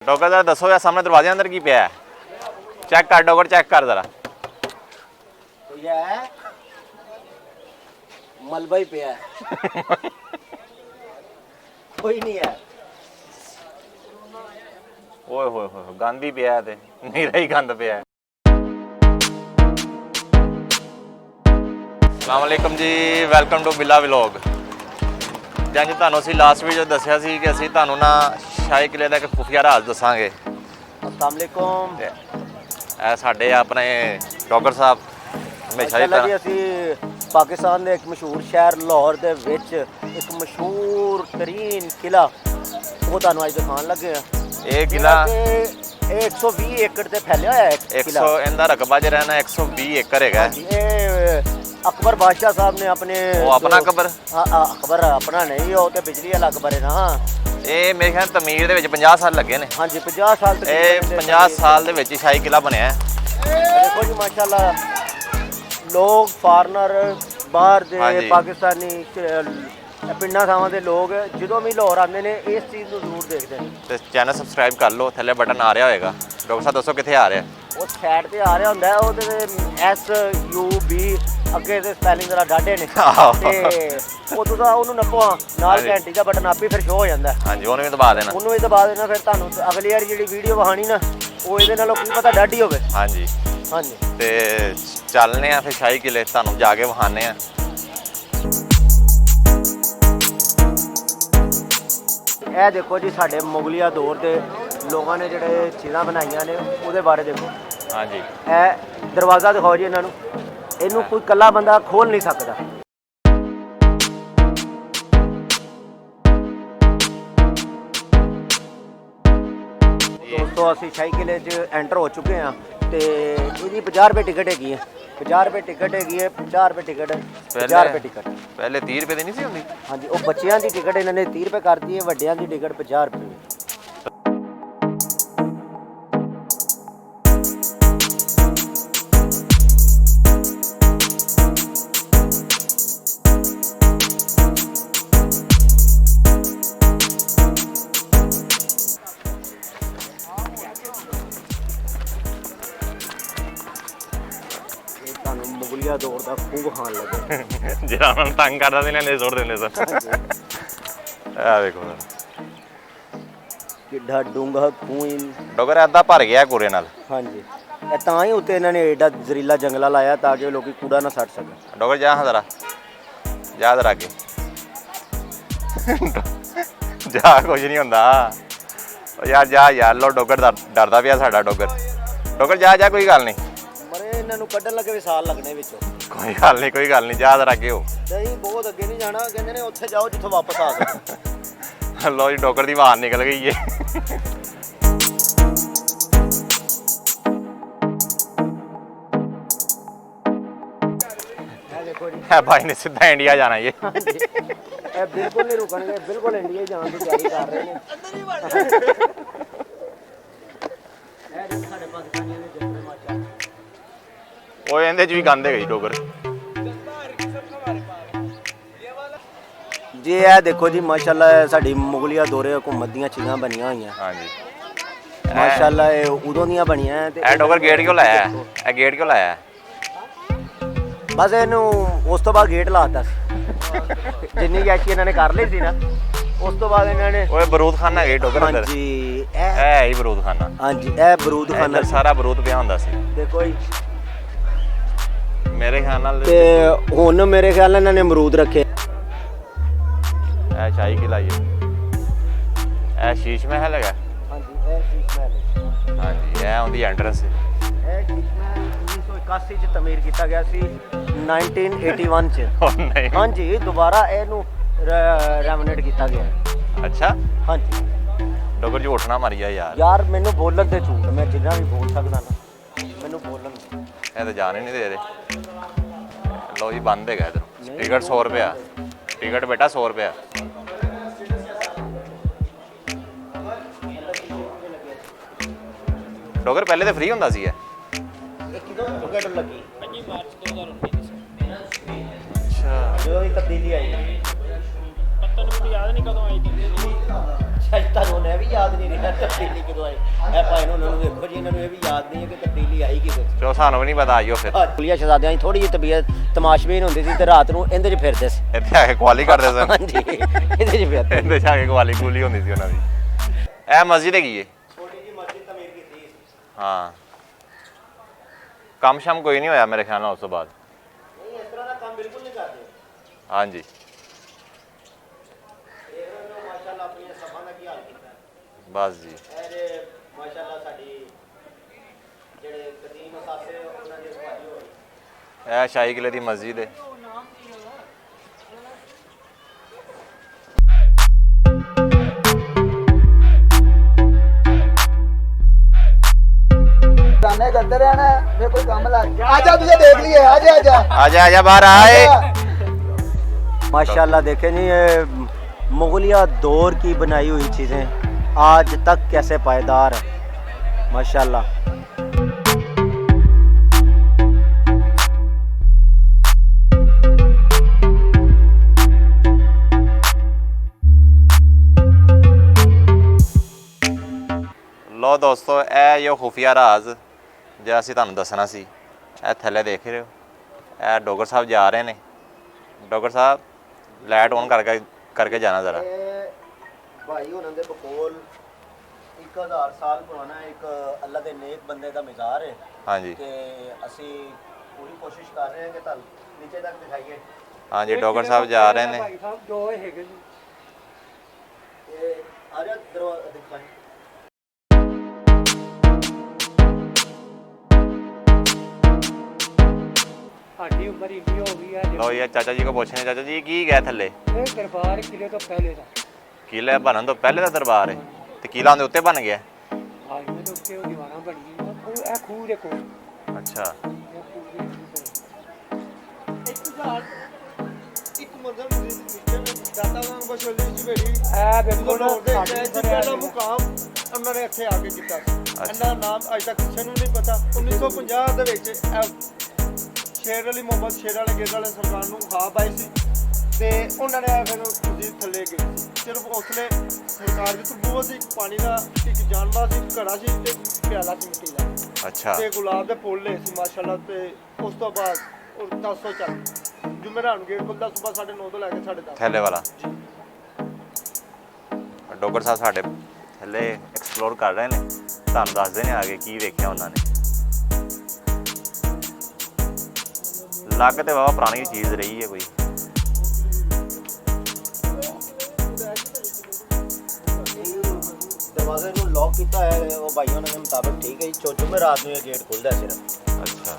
डॉगर जरा दसो यार सामने दरवाजे अंदर की पिया है चेक कर डॉगर चेक कर जरा मलबा ही पिया है कोई नहीं है ओए होए होए गंद ही पिया है ते नीरा ही गंद पिया है। अस्सलाम वालेकुम जी वेलकम टू बिला व्लॉग। ਜਾਂ ਜੀ ਤੁਹਾਨੂੰ ਅਸੀਂ ਲਾਸਟ ਵੀਡੀਓ ਦੱਸਿਆ ਸੀ ਕਿ ਅਸੀਂ ਤੁਹਾਨੂੰ ਨਾ ਸ਼ਾਹੀ ਕਿਲੇ ਦਾ ਇੱਕ ਖੁਫੀਆ ਰਾਜ਼ ਦੱਸਾਂਗੇ। अस्सलाम वालेकुम ਇਹ ਸਾਡੇ ਆਪਣੇ ਡਾਕਟਰ ਸਾਹਿਬ ਹਮੇਸ਼ਾ ਹੀ ਜੀ ਅਸੀਂ ਪਾਕਿਸਤਾਨ ਦੇ ਇੱਕ ਮਸ਼ਹੂਰ ਸ਼ਹਿਰ ਲਾਹੌਰ ਦੇ ਵਿੱਚ ਇੱਕ ਮਸ਼ਹੂਰ ਤਰੀਨ ਕਿਲਾ ਉਹ ਤੁਹਾਨੂੰ ਅੱਜ ਦਿਖਾਉਣ ਲੱਗੇ ਆ। ਇਹ ਕਿਲਾ ਇਹ 120 ਏਕੜ ਤੇ ਫੈਲਿਆ ਹੋਇਆ ਹੈ 100 ਇਹਦਾ ਰਕਬਾ ਜਿਹੜਾ ਨਾ 120 ਏਕੜ ਹੈਗਾ। ਇਹ अकबर बादशाह साहब ने अपने वो अपना अकबर अकबर अपना नहीं हो तो बिजली वाला अकबर है ना। ਇਹ ਮੇਰੇ ਖਿਆਲ ਤਮੀਰ ਦੇ ਵਿੱਚ 50 ਸਾਲ ਲੱਗੇ ਨੇ। ਹਾਂਜੀ 50 ਸਾਲ ਤੱਕ ਇਹ 50 ਸਾਲ ਦੇ ਵਿੱਚ ਸ਼ਾਹੀ ਕਿਲਾ ਬਣਿਆ ਹੈ। ਦੇਖੋ ਜੀ ਮਾਸ਼ਾਅੱਲਾ ਲੋਕ ਫਾਰਨਰ ਬਾਹਰ ਦੇ ਪਾਕਿਸਤਾਨੀ ਪਿੰਡਾਂ ਥਾਵਾਂ ਦੇ ਲੋਕ ਜਦੋਂ ਵੀ ਲਾਹੌਰ ਆਉਂਦੇ ਨੇ ਇਸ ਚੀਜ਼ ਨੂੰ ਜ਼ਰੂਰ ਦੇਖਦੇ ਨੇ। ਤੇ ਚੈਨਲ ਸਬਸਕ੍ਰਾਈਬ ਕਰ ਲਓ ਥੱਲੇ ਬਟਨ ਆ ਰਿਹਾ ਹੋਏਗਾ। ਡਾਕਟਰ ਸਾਹਿਬ ਦੱਸੋ ਕਿੱਥੇ ਆ ਰਿਹਾ? ਉਹ ਸਾਈਡ ਤੇ ਆ ਰਿਹਾ ਹੁੰਦਾ ਉਹਦੇ SUB ਅੱਗੇ ਦੇ ਸਪੈਲਿੰਗ ਜ਼ਰਾ ਡਾਢੇ ਨੇ ਤੇ ਉਦੋਂ ਦਾ ਉਹਨੂੰ ਨੱਪੋ ਨਾਲ ਘੰਟੀ ਦਾ ਬਟਨ ਆਪੇ ਫਿਰ ਸ਼ੋ ਹੋ ਜਾਂਦਾ। ਹਾਂਜੀ ਉਹਨੂੰ ਵੀ ਦਬਾ ਦੇਣਾ। ਉਹਨੂੰ ਵੀ ਦਬਾ ਦੇਣਾ ਫਿਰ ਤੁਹਾਨੂੰ ਅਗਲੀ ਵਾਰ ਜਿਹੜੀ ਵੀਡੀਓ ਵਹਾਣੀ ਨਾ ਉਹ ਇਹਦੇ ਨਾਲੋਂ ਕੀ ਪਤਾ ਡਾਢੀ ਹੋਵੇ। ਹਾਂਜੀ ਹਾਂਜੀ ਤੇ ਚੱਲਨੇ ਆ ਫਿਰ ਸ਼ਾਹੀ ਕਿਲੇ ਤੁਹਾਨੂੰ ਜਾ ਕੇ ਵਹਾਨੇ ਆ। ਇਹ ਦੇਖੋ ਜੀ ਸਾਡੇ ਮੁਗਲਿਆ ਦੌਰ ਦੇ ਲੋਕਾਂ ਨੇ ਜਿਹੜੇ ਚੀਜ਼ਾਂ ਬਣਾਈਆਂ ਨੇ ਉਹਦੇ ਬਾਰੇ ਦੇਖੋ। ਹਾਂਜੀ ਇਹ ਦਰਵਾਜ਼ਾ ਦਿਖਾਓ ਜੀ ਇਹਨਾਂ ਨੂੰ। ਇਹਨੂੰ ਕੋਈ ਇਕੱਲਾ ਬੰਦਾ ਖੋਲ ਨਹੀਂ ਸਕਦਾ। ਦੋਸਤੋ ਅਸੀਂ ਸ਼ਾਹੀ ਕਿਲੇ 'ਚ ਐਂਟਰ ਹੋ ਚੁੱਕੇ ਹਾਂ ਤੇ ਇਹਦੀ 50 ਰੁਪਏ ਟਿਕਟ ਹੈਗੀ ਹੈ। 50 ਰੁਪਏ ਟਿਕਟ ਹੈਗੀ ਹੈ 50 ਰੁਪਏ ਟਿਕਟ 50 ਰੁਪਏ ਟਿਕਟ ਪਹਿਲੇ 30 ਰੁਪਏ ਦੀ ਨਹੀਂ ਸੀ ਹੁੰਦੀ। ਹਾਂਜੀ ਉਹ ਬੱਚਿਆਂ ਦੀ ਟਿਕਟ ਇਹਨਾਂ ਨੇ 30 ਰੁਪਏ ਕਰਤੀ ਹੈ ਵੱਡਿਆਂ ਦੀ ਟਿਕਟ 50 ਰੁਪਏ। ਮੁਗਲਿਆ ਦੌਰ ਦਾ ਖੂਬ ਖਾਣ ਲੱਗੇ ਜਿਹੜਾ ਉਹਨਾਂ ਨੂੰ ਤੰਗ ਕਰਦਾ ਸੀ ਲੈਂਦੇ ਸੁੱਟ ਦਿੰਦੇ ਸਨ। ਆ ਵੇਖੋ ਕਿੱਡਾ ਡੂੰਘਾ ਖੂਹ। ਡੋਗਰ ਐਦਾਂ ਭਰ ਗਿਆ ਕੂੜੇ ਨਾਲ। ਹਾਂਜੀ ਇਹ ਤਾਂ ਹੀ ਉੱਤੇ ਇਹਨਾਂ ਨੇ ਏਡਾ ਜ਼ਰੀਲਾ ਜੰਗਲਾ ਲਾਇਆ ਤਾਂ ਕਿ ਲੋਕੀ ਕੂੜਾ ਨਾ ਸੱਟ ਸਕਣ। ਡੋਗਰ ਜਾ ਜ਼ਰਾ ਜਾ ਜ਼ਰਾ ਅੱਗੇ ਜਾ ਕੁਝ ਨਹੀਂ ਹੁੰਦਾ। ਯਾਰ ਜਾ ਯਾਰ ਲੋ ਡੋਗਰ ਡਰਦਾ ਪਿਆ ਸਾਡਾ ਡੋਗਰ। ਡੋਗਰ ਜਾ ਜਾ ਕੋਈ ਗੱਲ ਨਹੀਂ। ਮਰੇ ਇਹਨਾਂ ਨੂੰ ਕੱਢਣ ਲੱਗੇ ਵੀ ਸਾਲ ਲੱਗਣੇ ਵਿੱਚੋਂ। ਕੋਈ ਗੱਲ ਨਹੀਂ ਜਾ ਜ਼ਰਾ ਅੱਗੇ ਹੋ। ਨਹੀਂ ਬਹੁਤ ਅੱਗੇ ਨਹੀਂ ਜਾਣਾ ਕਹਿੰਦੇ ਨੇ ਉੱਥੇ ਜਾਓ ਜਿੱਥੋਂ ਵਾਪਸ ਆ ਸਕੋ। ਲੋ ਜੀ ਡੋਗਰ ਦੀ ਆਵਾਜ਼ ਨਿਕਲ ਗਈ ਏ। ਹੈ ਭਾਈ ਨੇ ਸਿੱਧਾ ਇੰਡੀਆ ਜਾਣਾ ਏ। ਇਹ ਬਿਲਕੁਲ ਨਹੀਂ ਰੁਕਣਗੇ ਬਿਲਕੁਲ ਇੰਡੀਆ ਜਾਣ ਦੀ ਤਿਆਰੀ ਕਰ ਰਹੇ ਨੇ। ਸਾਡੇ ਪਾਕਿਸਤਾਨੀਆਂ ਦੇ ਜੰਗਲ ਮਾਚਾ ਉਹ ਇਹਦੇ ਚ ਵੀ ਗੰਦ ਹੈਗਾ ਜੀ ਡੋਗਰ ਜੀ। ਇਹ ਦੇਖੋ ਜੀ ਮਾਸ਼ਾਅੱਲਾ ਸਾਡੀ ਮੁਗਲਿਆ ਦੌਰੇ ਹਕੂਮਤ ਦੀਆਂ ਚੀਜ਼ਾਂ ਬਣੀਆਂ ਹੋਈਆਂ। ਹਾਂਜੀ ਮਾਸ਼ਾਅੱਲਾ ਇਹ ਉਦੋਂ ਦੀਆਂ ਬਣੀਆਂ ਤੇ ਇਹ ਡੋਗਰ ਗੇਟ ਕਿਉਂ ਲਾਇਆ? ਇਹ ਗੇਟ ਕਿਉਂ ਲਾਇਆ? ਬਸ ਇਹਨੂੰ ਉਸ ਤੋਂ ਬਾਅਦ ਗੇਟ ਲਾਤਾ ਸੀ। ਜਿੰਨੀ ਗੈਸ਼ੀ ਇਹਨਾਂ ਨੇ ਕਰ ਲਈ ਸੀ ਨਾ ਉਸ ਤੋਂ ਬਾਅਦ ਇਹਨਾਂ ਨੇ ਓਏ ਬਰੂਦ ਖਾਨਾ ਗੇਟ ਡੋਗਰ ਅੰਦਰ। ਹਾਂਜੀ ਇਹ ਹੀ ਬਰੂਦ ਖਾਨਾ। ਹਾਂਜੀ ਇਹ ਬਰੂਦ ਖਾਨਾ ਸਾਰਾ ਬਰੂਦ ਪਿਆ ਹੁੰਦਾ ਸੀ ਦੇਖੋ ਜੀ। ਮੇਰੇ ਖਿਆਲ ਨਾਲ ਤੇ ਹੁਣ ਮੇਰੇ ਖਿਆਲ ਨਾਲ ਇਹਨਾਂ ਨੇ ਅਮਰੂਦ ਰੱਖੇ। ਇਹ ਸ਼ਾਹੀ ਕਿਲਾ ਜੀ। ਇਹ ਸ਼ੀਸ਼ ਮਹਿਲ ਹੈਗਾ। ਹਾਂਜੀ ਇਹ ਸ਼ੀਸ਼ ਮਹਿਲ। ਹਾਂਜੀ ਇਹ ਉਹਦੀ ਐਂਟਰੈਂਸ ਹੈ। ਇਹ ਸ਼ੀਸ਼ ਮਹਿਲ 1981 ਚ ਤਮੀਰ ਕੀਤਾ ਗਿਆ ਸੀ 1981 ਚ। ਨਹੀਂ ਹਾਂਜੀ ਦੁਬਾਰਾ ਇਹਨੂੰ ਰੈਨੋਵੇਟ ਕੀਤਾ ਗਿਆ। ਅੱਛਾ ਹਾਂਜੀ ਡੋਗਰ ਝੂਠ ਨਾ ਮਾਰੀਆ ਯਾਰ। ਯਾਰ ਮੈਨੂੰ ਬੋਲਣ ਦੇ ਝੂਠ ਮੈਂ ਜਿੰਨਾ ਵੀ ਬੋਲ ਸਕਦਾ ਨਾ ਮੈਨੂੰ ਬੋਲਣ ਦੇ। ਇਹ ਤਾਂ ਜਾਣ ਹੀ ਨਹੀਂ ਦੇ ਰਹੇ। ਲੋ ਜੀ ਬੰਦ ਹੈਗਾ ਇਧਰ। ਟਿਕਟ 100 ਰੁਪਇਆ। ਟਿਕਟ ਬੇਟਾ 100 ਰੁਪਇਆ। ਡੋਗਰ ਪਹਿਲੇ ਤਾਂ ਫ੍ਰੀ ਹੁੰਦਾ ਸੀ ਇਹ। ਕਿਦੋਂ ਟਿਕਟ ਲੱਗੀ? 5 ਮਾਰਚ 2019 ਅੱਛਾ ਜਦੋਂ ਦੀ ਤਬਦੀਲੀ ਆਈ। ਪਤਾ ਨਹੀਂ ਮੈਨੂੰ ਯਾਦ ਨਹੀਂ ਕਦੋਂ ਆਈ ਸੀ। ਸ਼ਾਇਦ ਤੁਹਾਨੂੰ ਇਹ ਵੀ ਯਾਦ ਨਹੀਂ ਰਿਹਾ ਤਬਦੀਲੀ ਕਦੋਂ ਆਈ। ਇਹ ਭਾਈ ਨੂੰ ਉਹਨਾਂ ਨੂੰ ਵੇਖੋ ਜੀ, ਇਹਨਾਂ ਨੂੰ ਇਹ ਵੀ ਯਾਦ ਨਹੀਂ ਹੈ ਕਿ ਤਬਦੀਲੀ ਆਈ ਕਿਦੋਂ। ਚਲੋ ਸਾਨੂੰ ਵੀ ਨਹੀਂ ਪਤਾ ਆਈਓ ਫਿਰ ਕੁਲੀਆ ਸ਼ਹਜ਼ਾਦਿਆਂ ਦੀ ਥੋੜੀ ਜਿਹੀ ਤਬੀਅਤ ਤਮਾਸ਼ਬੀਨ ਹੁੰਦੀ ਸੀ ਤੇ ਰਾਤ ਨੂੰ ਇਹਦੇ 'ਚ ਫਿਰਦੇ ਸੀ। ਇੱਥੇ ਆ ਕੇ ਕੁਆਲੀ ਕਰਦੇ ਸਨ ਹਾਂਜੀ ਇਹਦੇ 'ਚ ਫਿਰਦੇ। ਇਹਦੇ 'ਚ ਆ ਕੇ ਕੁਆਲੀ ਕੂਲੀ ਹੁੰਦੀ ਸੀ ਉਹਨਾਂ ਦੀ। ਇਹ ਮਸਜਿਦ ਹੈਗੀ ਏ ਛੋਟੀ ਜਿਹੀ ਮਸਜਿਦ ਤਮੀਰ ਕੀਤੀ ਸੀ। ਹਾਂ ਕੰਮ ਸ਼ਮ ਕੋਈ ਨਹੀਂ ਹੋਇਆ ਮੇਰੇ ਖਿਆਲ ਨਾਲ ਉਸ ਤੋਂ ਬਾਅਦ। ਨਹੀਂ ਇਸ ਤਰ੍ਹਾਂ ਦਾ ਕੰਮ ਬਿਲਕੁਲ ਨਹੀਂ ਕਰਦੇ। ਹਾਂਜੀ ਇਹ ਮਾਸ਼ਾਅੱਲਾ ਆਪਣੀਆਂ ਸਭਾ ਦਾ ਕੀ ਹਾਲ ਕੀਤਾ। ਬਸ ਜੀ ਇਹ ਮਾਸ਼ਾਅੱਲਾ ਸਾਡੀ ਜਿਹੜੇ ਕਦੀਮ ਅਸਾਸੇ ਉਹਨਾਂ ਦੇ ਸਵਾਲੀ ਹੋਏ। ਇਹ ਸ਼ਾਹੀ ਕਿਲੇ ਦੀ ਮਸਜਿਦ ਹੈ। गाने करते रहना है, मेरे कोई काम लग आजा तुझे देख लिए आजा आजा आजा आजा बाहर आए। माशाल्लाह देखें नहीं ये मुगलिया दौर की बनाई हुई चीज़ें आज तक कैसे पायदार है माशाल्लाह। ਲੋ ਦੋਸਤੋ ਇਹ ਜੋ ਖੁਫੀਆ ਰਾਜ਼ ਜਿਹੜਾ ਅਸੀਂ ਤੁਹਾਨੂੰ ਦੱਸਣਾ ਸੀ ਇਹ ਥੱਲੇ ਦੇਖ ਰਹੇ ਹੋ। ਇਹ ਡੋਗਰ ਸਾਹਿਬ ਜਾ ਰਹੇ ਨੇ। ਡੋਗਰ ਸਾਹਿਬ ਲਾਈਟ ਔਨ ਕਰਕੇ ਜਾਣਾ ਜ਼ਰਾ। भाई उन्होंने बकोल 1000 साल पुराना एक अल्लाह के नेक बंदे का मज़ार है। हाँ जी कि असी पूरी कोशिश कर रहे हैं कि तुम नीचे तक दिखाइए। हाँ जी डोगर साहब जा रहे ने। आजा दरवाजा दिखाएं। ਸਾਡੀ ਉਮਰ ਇੰਨੀ ਹੋ ਗਈ ਹੈ ਲੋ ਇਹ ਚਾਚਾ ਜੀ ਕੋ ਪੁੱਛਣੇ ਚਾਚਾ ਜੀ ਕੀ ਗਿਆ ਥੱਲੇ। ਇਹ ਦਰਬਾਰ ਕਿਲੇ ਤੋਂ ਪਹਿਲੇ ਦਾ ਕਿਲਾ ਬਣਨ ਤੋਂ ਪਹਿਲੇ ਦਾ ਦਰਬਾਰ ਹੈ ਤੇ ਕਿਲਾ ਦੇ ਉੱਤੇ ਬਣ ਗਿਆ। ਹਾਈਵੇ ਦੇ ਉੱਤੇ ਉਹ ਦੀਵਾਰਾਂ ਬਣ ਗਈਆਂ ਉਹ ਇਹ ਖੂਹ ਦੇ ਕੋਲ। ਅੱਛਾ ਇਹ ਖੂਹ ਦੇ ਇੱਕ ਮੰਜ਼ਰ ਨੀਚੇ ਦਾਤਾ ਵਾਂਗ ਬਸ਼ੋਲੀ ਵਿੱਚ ਬੈਠੀ ਇਹ ਬਿਲਕੁਲ ਜਿੱਥੇ ਦਾ ਮੁਕਾਮ ਉਹਨਾਂ ਨੇ ਇੱਥੇ ਆ ਕੇ ਕੀਤਾ ਸੀ। ਇਹਨਾਂ ਦਾ ਨਾਮ ਅੱਜ ਤੱਕ ਕਿਸੇ ਨੂੰ ਨਹੀਂ ਪਤਾ। 1950 ਦੇ ਵਿੱਚ ਸ਼ੇਰ ਅਲੀ ਮੁਹੰਮਦ ਸ਼ੇਰ ਵਾਲੇ ਗੇਰ ਵਾਲੇ ਸਰਕਾਰ ਨੂੰ ਖਾਬ ਆਈ ਸੀ ਤੇ ਉਹਨਾਂ ਨੇ ਫਿਰ ਤੁਸੀਂ ਥੱਲੇ ਗਏ ਸੀ। ਸਿਰਫ ਉਸਲੇ ਸਰਕਾਰ ਦੀ ਬਹੁਤ ਸੀ ਪਾਣੀ ਦਾ ਇੱਕ ਜਾਨਵਰ ਸੀ, ਘੜਾ ਸੀ ਤੇ ਪਿਆਲਾ ਸੀ ਮਿੱਟੀ ਦਾ ਅੱਛਾ ਤੇ ਗੁਲਾਬ ਦੇ ਫੁੱਲ ਲਏ ਸੀ ਮਾਸ਼ਾਅੱਲਾ। ਤੇ ਉਸ ਤੋਂ ਬਾਅਦ ਉਹ 10 ਚੱਲ ਜੁਮੇਰਾਤ ਨੂੰ ਗੇਟ ਖੁੱਲਦਾ ਸਵੇਰ 9:30 ਤੋਂ ਲੈ ਕੇ 10:30 ਥੱਲੇ ਵਾਲਾ। ਡੋਗਰ ਸਾਹਿਬ ਸਾਡੇ ਥੱਲੇ ਐਕਸਪਲੋਰ ਕਰ ਰਹੇ ਨੇ। ਤੁਹਾਨੂੰ ਦੱਸਦੇ ਨੇ ਆਗੇ ਕੀ ਵੇਖਿਆ ਉਹਨਾਂ ਨੇ। ਲੱਗ ਤੇ ਬਾਬਾ ਪੁਰਾਣੀ ਚੀਜ਼ ਰਹੀ ਹੈ ਕੋਈ। दरवाजे ਨੂੰ लॉक ਕੀਤਾ ਹੈ ਉਹ ਭਾਈਆਂ ਨੇ ਮੁਤਾਬਕ ਠੀਕ ਹੈ ਜੀ। ਚੋਜੂਮੇ ਰਾਤ ਨੂੰ ਇਹ ਗੇਟ ਖੁੱਲਦਾ ਸਿਰਫ। ਅੱਛਾ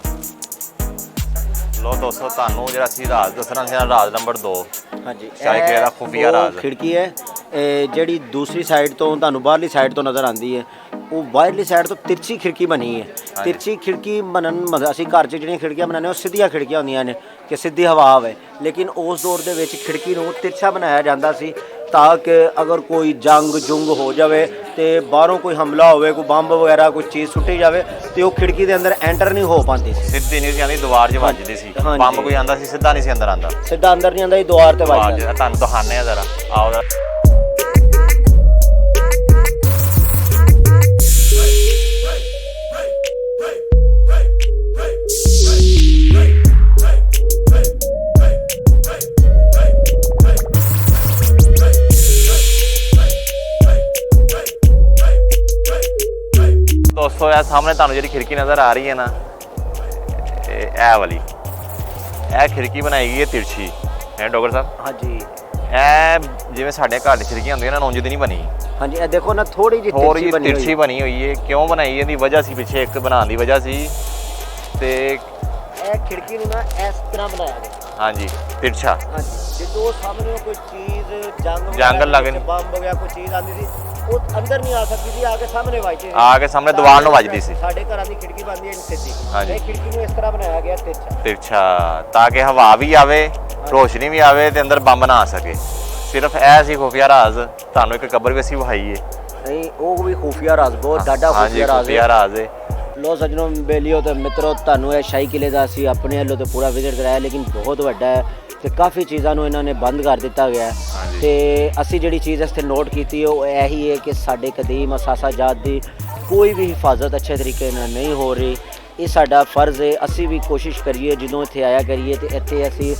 ਲੋ ਦੋਸਤੋ ਤੁਹਾਨੂੰ ਜਿਹੜਾ ਅਸੀਂ ਰਾਜ਼ ਦੱਸਣਾ ਸੀ ਰਾਜ਼ ਨੰਬਰ 2 ਹਾਂਜੀ ਸ਼ਾਹੀ ਕਿਲੇ ਦਾ ਖੁਫੀਆ ਰਾਜ਼। ਖਿੜਕੀ ਹੈ ਇਹ ਜਿਹੜੀ ਦੂਸਰੀ ਸਾਈਡ ਤੋਂ ਤੁਹਾਨੂੰ ਬਾਹਰਲੀ ਸਾਈਡ ਤੋਂ ਨਜ਼ਰ ਆਉਂਦੀ ਹੈ ਉਹ ਬਾਹਰਲੀ ਸਾਈਡ ਤੋਂ ਤਿਰਛੀ ਖਿੜਕੀ ਬਣੀ ਹੈ। ਤਿਰਛੀ ਖਿੜਕੀ ਬਣਨ ਅਸੀਂ ਘਰ 'ਚ ਜਿਹੜੀਆਂ ਖਿੜਕੀਆਂ ਬਣਾਉਂਦੇ ਉਹ ਸਿੱਧੀਆਂ ਖਿੜਕੀਆਂ ਹੁੰਦੀਆਂ ਨੇ ਕਿ ਸਿੱਧੀ ਹਵਾ ਆਵੇ। ਲੇਕਿਨ ਉਸ ਦੌਰ ਦੇ ਵਿੱਚ ਖਿੜਕੀ ਨੂੰ ਤਿਰਛਾ ਬਣਾਇਆ ਜਾਂਦਾ ਸੀ ਤਾਂ ਕਿ ਅਗਰ ਕੋਈ ਜੰਗ ਜੁੰਗ ਹੋ ਜਾਵੇ ਤੇ ਬਾਹਰੋਂ ਕੋਈ ਹਮਲਾ ਹੋਵੇ, ਕੋਈ ਬੰਬ ਵਗੈਰਾ ਕੋਈ ਚੀਜ਼ ਸੁੱਟੀ ਜਾਵੇ ਤੇ ਉਹ ਖਿੜਕੀ ਦੇ ਅੰਦਰ ਐਂਟਰ ਨਹੀਂ ਹੋ ਪਾਉਂਦੀ ਸੀ। ਸਿੱਧੀ ਨਹੀਂ ਸੀ ਆਉਂਦੀ, ਦੀਵਾਰ 'ਚ ਵੱਜਦੀ ਸੀ। ਹਾਂਜੀ। ਬੰਬ ਕੋਈ ਆਂਦਾ ਸੀ ਸਿੱਧਾ ਨਹੀਂ ਸੀ ਅੰਦਰ ਆਂਦਾ। ਸਿੱਧਾ ਅੰਦਰ ਨਹੀਂ ਆਉਂਦਾ ਸੀ, ਦੀਵਾਰ ਤੇ ਵੱਜਦਾ ਸੀ। ਤੁਹਾਨੂੰ ਦਿਖਾਉਂਦੇ ਆ ਜ਼ਰਾ ਆਓ ਜ਼ਰਾ। ਦੋਸਤੋ ਇਹ ਸਾਹਮਣੇ ਤੁਹਾਨੂੰ ਜਿਹੜੀ ਖਿੜਕੀ ਨਜ਼ਰ ਆ ਰਹੀ ਹੈ ਨਾ ਇਹ ਵਾਲੀ ਇਹ ਖਿੜਕੀ ਬਣਾਈ ਗਈ ਹੈ ਤਿਰਛੀ ਹੈ ਡੋਗਰ ਸਾਹਿਬ। ਹਾਂਜੀ ਇਹ ਜਿਵੇਂ ਸਾਡੇ ਘਰ ਦੀ ਖਿੜਕੀਆਂ ਹੁੰਦੀਆਂ ਨਾ ਉਂਝ ਦੀ ਨਹੀਂ ਬਣੀ। ਹਾਂਜੀ ਇਹ ਦੇਖੋ ਨਾ ਥੋੜੀ ਜਿਹੀ ਥੋੜੀ ਜਿਹੀ ਬਣੀ ਹੋਈ ਤਿਰਛੀ ਬਣੀ ਹੋਈ ਹੈ। ਕਿਉਂ ਬਣਾਈ ਇਹਦੀ ਵਜ੍ਹਾ ਸੀ ਪਿੱਛੇ ਇੱਕ ਬਣਾਉਣ ਦੀ ਵਜ੍ਹਾ ਸੀ ਤੇ ਇਹ ਖਿੜਕੀ ਨੂੰ ਨਾ ਇਸ ਤਰ੍ਹਾਂ ਬਣਾਇਆ ਗਿਆ। ਹਾਂਜੀ ਤਿਰਛਾ। ਹਾਂਜੀ ਜਦੋਂ ਸਾਹਮਣੇ ਕੋਈ ਚੀਜ਼ ਜੰਗ ਲੱਗਣੀ ਬੰਬ ਹੋ ਗਿਆ ਕੋਈ ਚੀਜ਼ ਆਉਂਦੀ ਸੀ ਉਹ ਅੰਦਰ ਨਹੀਂ ਆ ਸਕਦੀ ਸੀ, ਆ ਕੇ ਸਾਹਮਣੇ ਵੱਜਦੀ ਸੀ। ਆ ਕੇ ਸਾਹਮਣੇ ਦੀਵਾਰ ਨੂੰ ਵੱਜਦੀ ਸੀ। ਸਾਡੇ ਘਰਾਂ ਦੀ ਖਿੜਕੀ ਬਣਦੀ ਹੈ ਸਿੱਧੀ। ਹਾਂਜੀ। ਇਹ ਖਿੜਕੀ ਨੂੰ ਇਸ ਤਰ੍ਹਾਂ ਬਣਾਇਆ ਗਿਆ ਤਿਰਛਾ ਤਾਂ ਕਿ ਹਵਾ ਵੀ ਆਵੇ, ਰੋਸ਼ਨੀ ਵੀ ਆਵੇ ਤੇ ਅੰਦਰ ਬੰਬ ਨਾ ਆ ਸਕੇ। ਸਿਰਫ ਇਹ ਸੀ ਖੁਫੀਆ ਰਾਜ਼। ਤੁਹਾਨੂੰ ਇੱਕ ਕਬਰ ਵੀ ਅਸੀਂ ਵਹਾਈਏ। ਨਹੀਂ ਉਹ ਵੀ ਖੁਫੀਆ ਰਾਜ਼ ਬਹੁਤ ਡਾਢਾ ਹਾਂਜੀ ਖੁਫੀਆ ਖੁਫੀਆ ਰਾਜ਼ ਹੈ। ਲੋ ਸੱਜਣੋ ਬੇਲੀਓ ਤੇ ਮਿੱਤਰੋ ਤੁਹਾਨੂੰ ਇਹ ਸ਼ਾਹੀ ਕਿਲੇ ਦਾ ਅਸੀਂ ਆਪਣੇ ਵੱਲੋਂ ਤੇ ਪੂਰਾ ਵਿਜ਼ਿਟ ਕਰਾਇਆ ਲੇਕਿਨ ਬਹੁਤ ਵੱਡਾ ਹੈ। ਤੇ ਕਾਫੀ ਚੀਜ਼ਾਂ ਨੂੰ ਇਹਨਾਂ ਨੇ ਬੰਦ ਕਰ ਦਿੱਤਾ ਗਿਆ ਹੈ। ਹਾਂਜੀ। ਤੇ ਅਸੀਂ ਜਿਹੜੀ ਚੀਜ਼ ਇੱਥੇ ਨੋਟ ਕੀਤੀ ਉਹ ਇਹੀ ਹੈ ਕਿ ਸਾਡੇ ਕਦੀਮ ਅਸਾਸਾਜਾਤ ਦੀ ਕੋਈ ਵੀ ਹਿਫਾਜ਼ਤ ਅੱਛੇ ਤਰੀਕੇ ਨਾਲ ਨਹੀਂ ਹੋ ਰਹੀ। ਇਹ ਸਾਡਾ ਫਰਜ਼ ਹੈ, ਅਸੀਂ ਵੀ ਕੋਸ਼ਿਸ਼ ਕਰੀਏ ਜਦੋਂ ਇੱਥੇ ਆਇਆ ਕਰੀਏ ਤੇ ਇੱਥੇ ਅਸੀਂ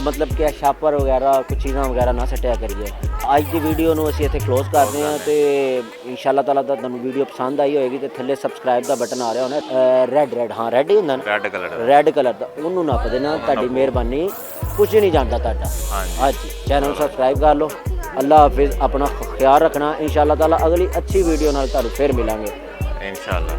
ਮਤਲਬ ਕਿ ਛਾਪਰ ਵਗੈਰਾ ਕੁਝ ਚੀਜ਼ਾਂ ਵਗੈਰਾ ਨਾ ਸੱਟਿਆ ਕਰੀਏ। ਅੱਜ ਦੀ ਵੀਡੀਓ ਨੂੰ ਅਸੀਂ ਇੱਥੇ ਕਲੋਜ਼ ਕਰਦੇ ਹਾਂ ਤੇ ਇਨਸ਼ਾਅੱਲਾ ਤਾਲਾ ਤੁਹਾਨੂੰ ਵੀਡੀਓ ਪਸੰਦ ਆਈ ਹੋਏਗੀ ਤੇ ਥੱਲੇ ਸਬਸਕ੍ਰਾਈਬ ਦਾ ਬਟਨ ਆ ਰਿਹਾ ਹੋਣਾ ਰੈੱਡ ਹਾਂ ਰੈੱਡ ਹੀ ਹੁੰਦਾ ਨਾ, ਰੈੱਡ ਕਲਰ ਦਾ, ਉਹਨੂੰ ਨੱਪ ਦੇਣਾ। ਤੁਹਾਡੀ ਮਿਹਰਬਾਨੀ, ਕੁਝ ਨਹੀਂ ਜਾਣਦਾ ਤੁਹਾਡਾ। ਹਾਂਜੀ, ਚੈਨਲ ਸਬਸਕ੍ਰਾਈਬ ਕਰ ਲਓ। ਅੱਲਾ ਹਾਫਿਜ਼, ਆਪਣਾ ਖਿਆਲ ਰੱਖਣਾ। ਇਨਸ਼ਾਅੱਲਾ ਤਾਲਾ ਅਗਲੀ ਅੱਛੀ ਵੀਡੀਓ ਨਾਲ ਤੁਹਾਨੂੰ ਫਿਰ ਮਿਲਾਂਗੇ ਇਨਸ਼ਾਅੱਲਾ।